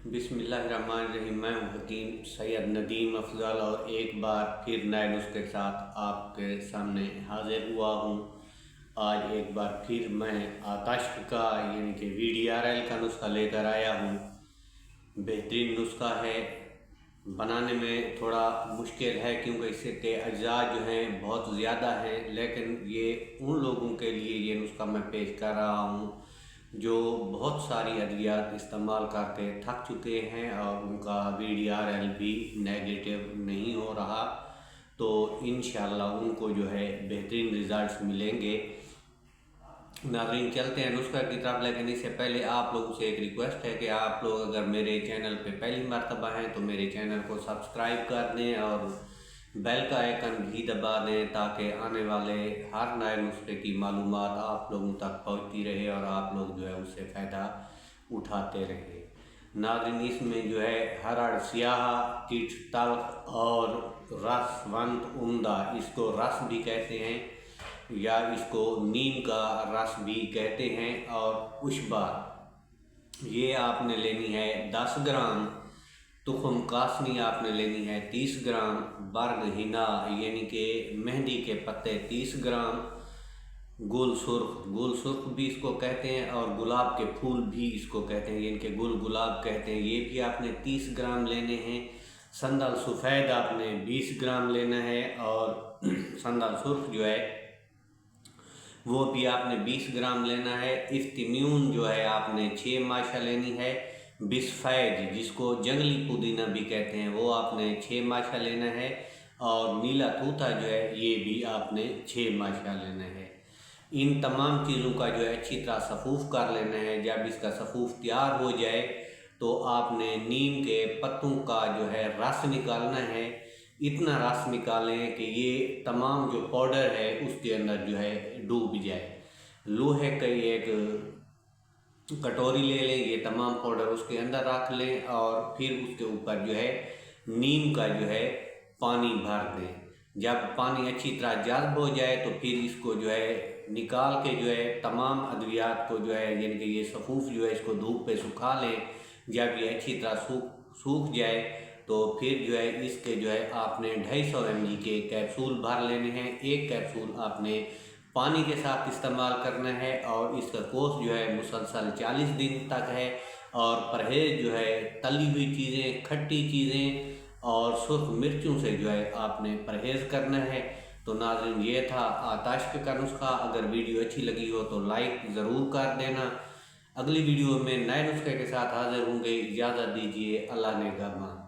बिस्मिल्लाहिर्रहमानिर्रहीम। मैं हूं हकीम सैयद नदीम अफजल और एक बार फिर नए नुस्खे के साथ आपके सामने हाजिर हुआ हूं। आज एक बार फिर मैं आताश का यानी कि VDRL का नुस्खा लेकर आया हूं। बेहतरीन नुस्खा है, बनाने में थोड़ा मुश्किल है क्योंकि इसके के अज्जा जो हैं बहुत ज़्यादा हैं, लेकिन ये उन लोगों के लिए ये नुस्खा मैं पेश कर रहा हूँ जो बहुत सारी अद्वियात इस्तेमाल करके थक चुके हैं और उनका VDRL भी नेगेटिव नहीं हो रहा, तो इंशाअल्लाह उनको जो है बेहतरीन रिज़ल्ट्स मिलेंगे। नाज़रीन, चलते हैं नुस्खा की तरफ, लेकिन इससे पहले आप लोगों से एक रिक्वेस्ट है कि आप लोग अगर मेरे चैनल पे पहली मर्तबा हैं तो मेरे चैनल को सब्सक्राइब कर दें और बेल का आइकन भी दबा दें ताकि आने वाले हर नए नुस्खे की मालूमात आप लोगों तक पहुंचती रहे और आप लोग जो है उससे फ़ायदा उठाते रहे। नाज़रीन, इसमें जो है हरड़ स्याह, किट तल्ख और रसवंत उम्दा, इसको रस भी कहते हैं या इसको नीम का रस भी कहते हैं, और उशबा ये आपने लेनी है 10 ग्राम, तुखम कासनी आपने लेनी है 30 ग्राम, बर्ग हिना यानी कि मेहंदी के पत्ते 30 ग्राम, गुल सुर्ख भी इसको कहते हैं और गुलाब के फूल भी इसको कहते हैं, यानी कि गुलाब कहते हैं, ये भी आपने 30 ग्राम लेने हैं। संदल सफ़ेद आपने 20 ग्राम लेना है और संदल सुर्ख जो है वो भी आपने 20 ग्राम लेना है। इफ्तिम्यून जो है आपने 6 माशा लेनी है। बिस्फैज जिसको जंगली पुदीना भी कहते हैं वो आपने 6 माशा लेना है, और नीला तूता जो है ये भी आपने 6 माशा लेना है। इन तमाम चीज़ों का जो है अच्छी तरह सफ़ूफ़ कर लेना है। जब इसका सफ़ूफ़ तैयार हो जाए तो आपने नीम के पत्तों का जो है रस निकालना है। इतना रस निकालें कि ये तमाम जो पाउडर है उसके अंदर जो है डूब जाए। लोहे का एक कटोरी ले लें, ये तमाम पाउडर उसके अंदर रख लें और फिर उसके ऊपर जो है नीम का जो है पानी भर दें। जब पानी अच्छी तरह जज़्ब हो जाए तो फिर इसको जो है निकाल के जो है तमाम अद्वियात को जो है यानी कि ये सफ़ूफ़ जो है इसको धूप पे सुखा लें। जब ये अच्छी तरह सूख जाए तो फिर जो है इसके जो है आपने 250 mg के कैप्सूल भर लेने हैं। एक कैप्सूल आपने पानी के साथ इस्तेमाल करना है और इसका कोर्स जो है मुसलसल 40 दिन तक है। और परहेज़ जो है तली हुई चीज़ें, खट्टी चीज़ें और सुर्ख मिर्चों से जो है आपने परहेज़ करना है। तो नाज़रीन, ये था आताश का नुस्खा। अगर वीडियो अच्छी लगी हो तो लाइक ज़रूर कर देना। अगली वीडियो में नए नुस्खे के साथ हाज़िर होंगे। इजाज़त दीजिए, अल्लाह ने निगहबान।